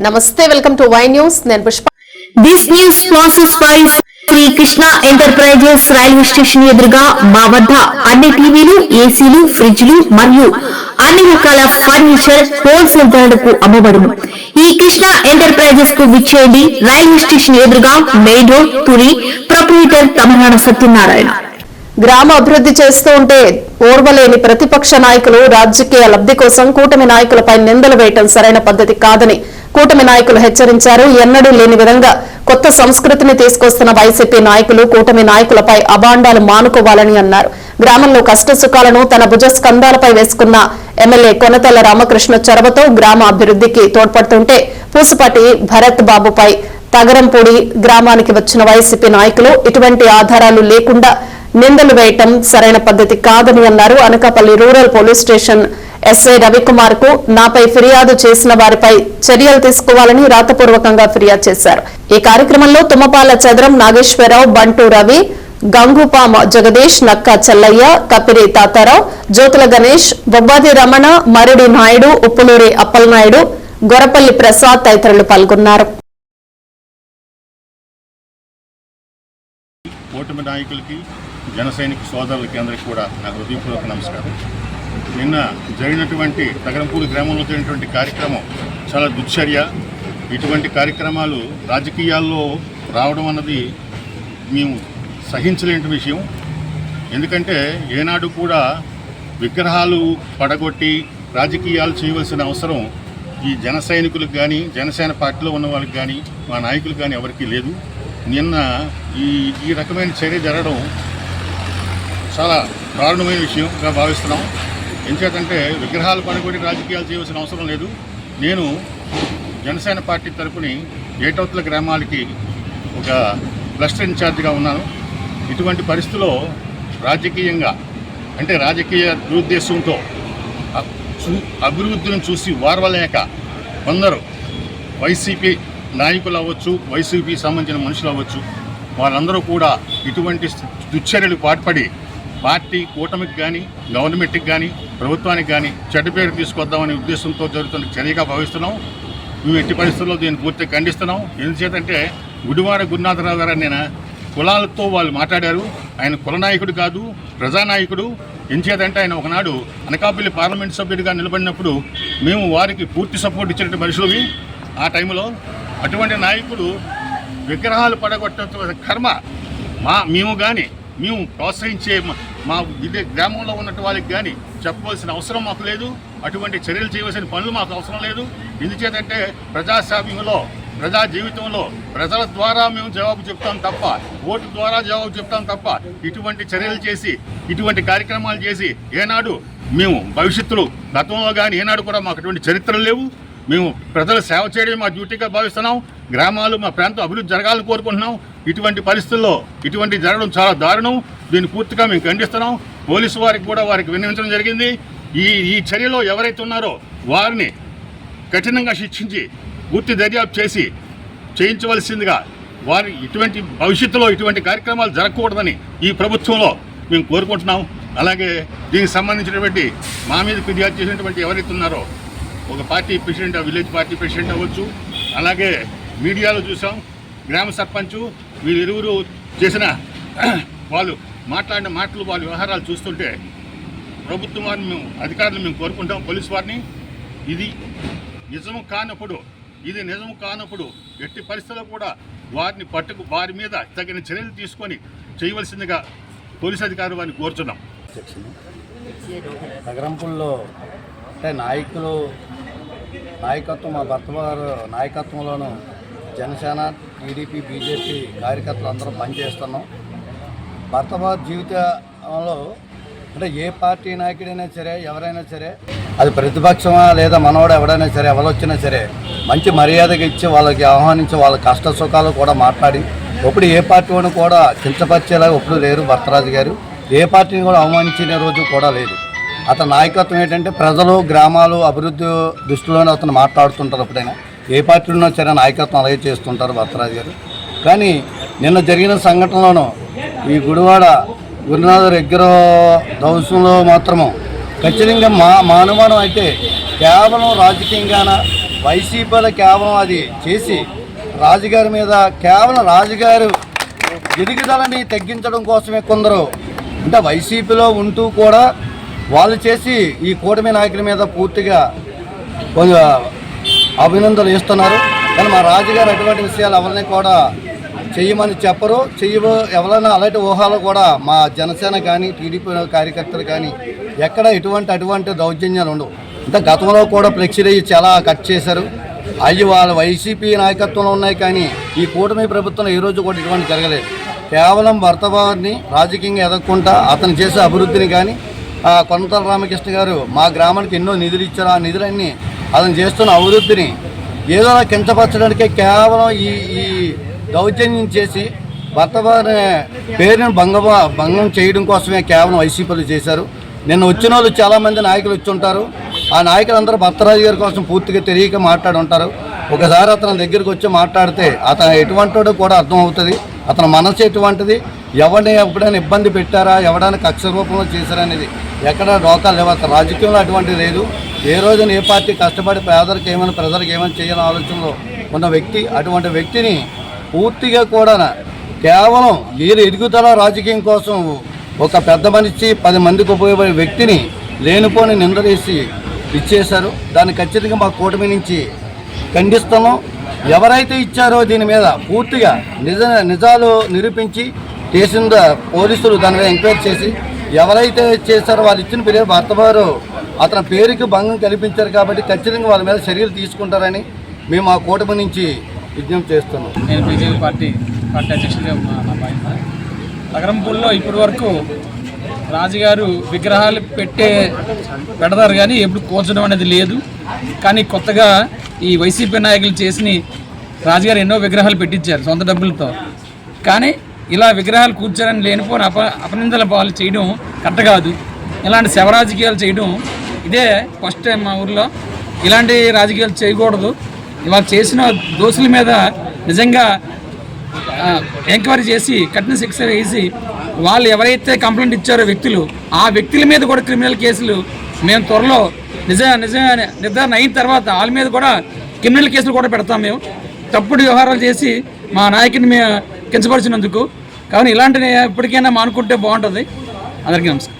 నమస్తే, welcome to Y news. నేను Pushpa. This news sponsors by Shri Krishna enterprises. Railway station ఎదురుగా మా వద్ద అన్ని టీవీలు, ఏసీలు, ఫ్రిడ్జ్లు మరియు అన్ని రకాల ఫర్నిచర్ హోల్సేల్ ధరలకు అమ్మబడును. ఈ కృష్ణ ఎంటర్ప్రైజెస్ కు విచ్చేయండి. రైల్వే స్టేషన్ ఎదురుగా, main road, Tuni. Proprietor Tamil Nadu Satyanarayana. గ్రామ అభివృద్ధి చేస్తూ ఉంటే ఓర్వలేని ప్రతిపక్ష నాయకులు రాజకీయ లబ్ధి కోసం కూటమి నాయకులపై నిందలు వేయటం సరైన పద్ధతి కాదని కూటమి నాయకులు హెచ్చరించారు. ఎన్నడూ లేని విధంగా కొత్త సంస్కృతిని తీసుకొస్తున్న వైసీపీ నాయకులు కూటమి నాయకులపై అబాండాలు మానుకోవాలని అన్నారు. గ్రామంలో కష్టసుఖాలను తన భుజ స్కంధాలపై వేసుకున్న ఎమ్మెల్యే కొనతల రామకృష్ణ చొరవతో గ్రామ అభివృద్ధికి తోడ్పడుతుంటే పూసపాటి భరత్ బాబుపై తగరంపూడి గ్రామానికి వచ్చిన వైసీపీ నాయకులు ఇటువంటి ఆధారాలు లేకుండా నిందలు వేయటం సరైన పద్ధతి కాదని అన్నారు. Anakapalli rural police station SI Ravikumar కు నాపై ఫిర్యాదు చేసిన వారిపై చర్యలు తీసుకోవాలని రాతపూర్వకంగా ఫిర్యాదు చేశారు. ఈ కార్యక్రమంలో తుమ్మపాల చదరం నాగేశ్వరరావు, బంటు రవి, గంగుపామ జగదీష్, నక్క చెల్లయ్య, కపిరి తాతారావు, జ్యోతుల గణేష్, బొబ్బాది రమణ, మరిడి నాయుడు, ఉప్పులూరి అప్పలనాయుడు, గొరపల్లి ప్రసాద్ తదితరులు పాల్గొన్నారు. కూటమి నాయకులకి, జన సైనిక సోదరులకి అందరికీ కూడా నా హృదయపూర్వక నమస్కారం. నిన్న జరిగినటువంటి తగరంపూడి గ్రామంలో జరిగినటువంటి కార్యక్రమం చాలా దుశ్చర్య. ఇటువంటి కార్యక్రమాలు రాజకీయాల్లో రావడం అన్నది మేము సహించలేని విషయం. ఎందుకంటే ఏనాడు కూడా విగ్రహాలు పడగొట్టి రాజకీయాలు చేయవలసిన అవసరం ఈ జన సైనికులకు కానీ, జనసేన పార్టీలో ఉన్న వాళ్ళకి కానీ, మా నాయకులకు కానీ ఎవరికీ లేదు. నిన్న ఈ రకమైన చర్య జరగడం చాలా దారుణమైన విషయంగా భావిస్తున్నాం. ఎందుకంటే విగ్రహాలు పడగొట్టి రాజకీయాలు చేయవలసిన అవసరం లేదు. నేను జనసేన పార్టీ తరపుని ఏటౌతుల గ్రామాలకి ఒక క్లస్టర్ ఇన్ఛార్జిగా ఉన్నాను. ఇటువంటి పరిస్థితుల్లో రాజకీయంగా అంటే రాజకీయ దురుద్దేశంతో అభివృద్ధిని చూసి వారవలేక కొందరు వైసీపీ నాయకులు అవ్వచ్చు, వైసీపీ సంబంధించిన మనుషులు అవ్వచ్చు, వాళ్ళందరూ కూడా ఇటువంటి దుశ్చర్యలు పాటుపడి పార్టీ కూటమికి కానీ, గవర్నమెంట్కి కానీ, ప్రభుత్వానికి కానీ చెడ్డ పేరు తీసుకొద్దామనే ఉద్దేశంతో జరుగుతున్న చర్యగా భావిస్తున్నాం. మేము ఎట్టి పరిస్థితుల్లో దీన్ని పూర్తిగా ఖండిస్తున్నాం. ఎందుచేతంటే గుడివాడ గురునాథరావు గారు నేను కులాలతో వాళ్ళు మాట్లాడారు. ఆయన కుల నాయకుడు కాదు, ప్రజానాయకుడు. ఎందుచేతంటే ఆయన ఒకనాడు అనకాపల్లి పార్లమెంట్ సభ్యుడిగా నిలబడినప్పుడు మేము వారికి పూర్తి సపోర్ట్ ఇచ్చినటువంటి మనుషులవి. ఆ టైంలో అటువంటి నాయకుడు విగ్రహాలు పడగొట్ట కర్మ మేము ప్రోత్సహించే మా గ్రామంలో ఉన్నట్టు వాళ్ళకి కానీ చెప్పవలసిన అవసరం మాకు లేదు. అటువంటి చర్యలు చేయవలసిన పనులు మాకు అవసరం లేదు. ఎందుచేతంటే ప్రజాస్వామ్యంలో, ప్రజా జీవితంలో ప్రజల ద్వారా మేము జవాబు చెప్తాం తప్ప, ఓటు ద్వారా జవాబు చెప్తాం తప్ప ఇటువంటి చర్యలు చేసి, ఇటువంటి కార్యక్రమాలు చేసి ఏనాడు మేము భవిష్యత్తులో గతంలో కానీ ఏనాడు కూడా మాకు అటువంటి చరిత్రలు లేవు. మేము ప్రజల సేవ చేయడం మా డ్యూటీగా భావిస్తున్నాం. గ్రామాలు, మా ప్రాంతం అభివృద్ధి జరగాలని కోరుకుంటున్నాం. ఇటువంటి పరిస్థితుల్లో ఇటువంటి జరగడం చాలా దారుణం. దీన్ని పూర్తిగా మేము ఖండిస్తున్నాం. పోలీసు వారికి కూడా వారికి విన్నవించడం జరిగింది. ఈ చర్యలో ఎవరైతే ఉన్నారో వారిని కఠినంగా శిక్షించి పూర్తి దర్యాప్తు చేయించవలసిందిగా, వారి ఇటువంటి భవిష్యత్తులో ఇటువంటి కార్యక్రమాలు జరగకూడదని ఈ ప్రభుత్వంలో మేము కోరుకుంటున్నాం. అలాగే దీనికి సంబంధించినటువంటి మా మీద ఫిర్యాదు చేసినటువంటి ఎవరైతే ఉన్నారో ఒక party president, village party president అవ్వచ్చు, అలాగే మీడియాలో చూసాం గ్రామ సర్పంచు, వీరిరువురు చేసిన వాళ్ళు మాట్లాడిన మాటలు, వాళ్ళ వ్యవహారాలు చూస్తుంటే ప్రభుత్వం వారిని అధికారులు మేము కోరుకుంటాం, పోలీసు వారిని. ఇది నిజము కానప్పుడు ఎట్టి పరిస్థితుల్లో కూడా వారి మీద తగిన చర్యలు తీసుకొని చేయవలసిందిగా పోలీసు అధికారులు వారిని కోరుతున్నాం. నగరంపుల్లో అంటే నాయకత్వం మా భర్త వారు నాయకత్వంలోనూ జనసేన, టీడీపీ, బీజేపీ కార్యకర్తలు అందరం పనిచేస్తున్నాం. భర్త వారి జీవితంలో అంటే ఏ పార్టీ నాయకుడైనా సరే, ఎవరైనా సరే, అది ప్రతిపక్షమా లేదా మనవాడు ఎవడైనా సరే, ఎవరొచ్చినా సరే మంచి మర్యాదగా ఇచ్చి వాళ్ళకి ఆహ్వానించి వాళ్ళ కష్ట సుఖాలు కూడా మాట్లాడి, ఇప్పుడు ఏ పార్టీ వాడిని కూడా కించపరిచేలాగా ఇప్పుడు లేరు భర్తరాజు గారు. ఏ పార్టీని కూడా అవమానించిన రోజు కూడా లేదు. అతని నాయకత్వం ఏంటంటే ప్రజలు, గ్రామాలు అభివృద్ధి దృష్టిలోనే అతను మాట్లాడుతుంటారు. ఎప్పుడైనా ఏ పార్టీలో సరే నాయకత్వం అలాగే చేస్తుంటారు భర్తరాజు గారు. కానీ నిన్న జరిగిన సంఘటనలోనూ ఈ గుడివాడ గురునాథ దగ్గర దౌసంలో మాత్రము ఖచ్చితంగా మా అనుమానం అయితే కేవలం రాజకీయంగాన వైసీపీలో కేవలం అది చేసి రాజుగారి మీద కేవలం రాజుగారు ఎదుగుదలని తగ్గించడం కోసమే కొందరు అంటే వైసీపీలో ఉంటూ కూడా వాళ్ళు చేసి ఈ కూటమి నాయకుల మీద పూర్తిగా అభినందనలు ఇస్తున్నారు. కానీ మా రాజుగారు అటువంటి విషయాలు ఎవరిని కూడా చెయ్యమని చెప్పరు. ఎవరైనా అలాంటి ఊహాలు కూడా మా జనసేన కానీ టీడీపీ కార్యకర్తలు కానీ ఎక్కడ అటువంటి దౌర్జన్యాలు ఉండవు. అంటే గతంలో కూడా ఫ్లెక్సీలు చాలా కట్ చేశారు. అవి వాళ్ళ వైసీపీ నాయకత్వంలో ఉన్నాయి. కానీ ఈ కూటమి ప్రభుత్వం ఈ రోజు కూడా ఇటువంటి జరగలేదు. కేవలం భర్తభావాన్ని రాజకీయంగా ఎదగకుండా అతను చేసే అభివృద్ధిని కానీ కొనతల రామకృష్ణ గారు మా గ్రామానికి ఎన్నో నిధులు ఇచ్చారు. ఆ నిధులన్నీ అతను చేస్తున్న అభివృద్ధిని ఏదో కించపరచడానికే కేవలం ఈ దౌర్జన్యం చేసి భర్తభావాన్ని పేరుని భంగం చేయడం కోసమే కేవలం వైసీపీలు చేశారు. నిన్న వచ్చిన వాళ్ళు చాలామంది నాయకులు వచ్చి ఉంటారు. ఆ నాయకులందరూ భర్తరాజు గారి కోసం పూర్తిగా తెలియక మాట్లాడి ఉంటారు. ఒకసారి అతని దగ్గరికి వచ్చి మాట్లాడితే అతను ఎటువంటివాడో కూడా అర్థమవుతుంది. అతని మనసు ఎటువంటిది, ఎవరిని ఎప్పుడైనా ఇబ్బంది పెట్టారా, ఎవరైనా కక్ష రూపంలో చేశారనేది ఎక్కడ డోకాలు లేవు. అతను రాజకీయంలో అటువంటిది లేదు. ఏ రోజున ఏ పార్టీ కష్టపడి ప్రజలకు ఏమైనా చేయాలని ఆలోచనలో ఉన్న వ్యక్తి. అటువంటి వ్యక్తిని పూర్తిగా కూడా కేవలం ఎదుగుదల రాజకీయం కోసం ఒక పెద్ద మనిషి 10 మందికి ఉపయోగపడే వ్యక్తిని లేనిపోని నిందలేసి ఇచ్చేశారు. దాన్ని ఖచ్చితంగా మా కూటమి నుంచి ఖండిస్తున్నాం. ఎవరైతే ఇచ్చారో దీని మీద పూర్తిగా నిజాలు నిరూపించి స్టేషన్ పోలీసులు దాని మీద ఎంక్వైరీ చేసి ఎవరైతే చేశారో వాళ్ళు ఇచ్చిన పేరు భర్తవారు అతని పేరుకి భంగం కల్పించారు కాబట్టి ఖచ్చితంగా వాళ్ళ మీద చర్యలు తీసుకుంటారని మేము ఆ కూటమి నుంచి విజ్ఞప్తి చేస్తున్నాం. నేను బీజేపీ పార్టీ అధ్యక్షుడిగా నగరంపూర్లో ఇప్పటి వరకు రాజుగారు విగ్రహాలు పెడతారు కానీ ఎప్పుడు కూర్చడం అనేది లేదు. కానీ కొత్తగా ఈ వైసీపీ నాయకులు చేసిన రాజుగారు ఎన్నో విగ్రహాలు పెట్టించారు సొంత డబ్బులతో. కానీ ఇలా విగ్రహాలు కూర్చోరని లేనిపోని అపనిందల పాలు చేయడం కరెక్ట్ కాదు. ఇలాంటి శవ రాజకీయాలు చేయడం ఇదే ఫస్ట్ టైం మా ఊర్లో. ఇలాంటి రాజకీయాలు చేయకూడదు. ఇవాళ చేసిన దోషుల మీద నిజంగా ఎంక్వైరీ చేసి కఠిన శిక్ష వేసి వాళ్ళు ఎవరైతే కంప్లైంట్ ఇచ్చారో వ్యక్తులు ఆ వ్యక్తుల మీద కూడా క్రిమినల్ కేసులు మేము త్వరలో నిర్ధారణ అయిన తర్వాత వాళ్ళ మీద కూడా క్రిమినల్ కేసులు కూడా పెడతాం. మేము తప్పుడు వ్యవహారాలు చేసి మా నాయకుని మేము కించపరిచినందుకు. కాబట్టి ఇలాంటివి ఎప్పటికైనా మానుకుంటే బాగుంటుంది. అందరికీ నమస్కారం.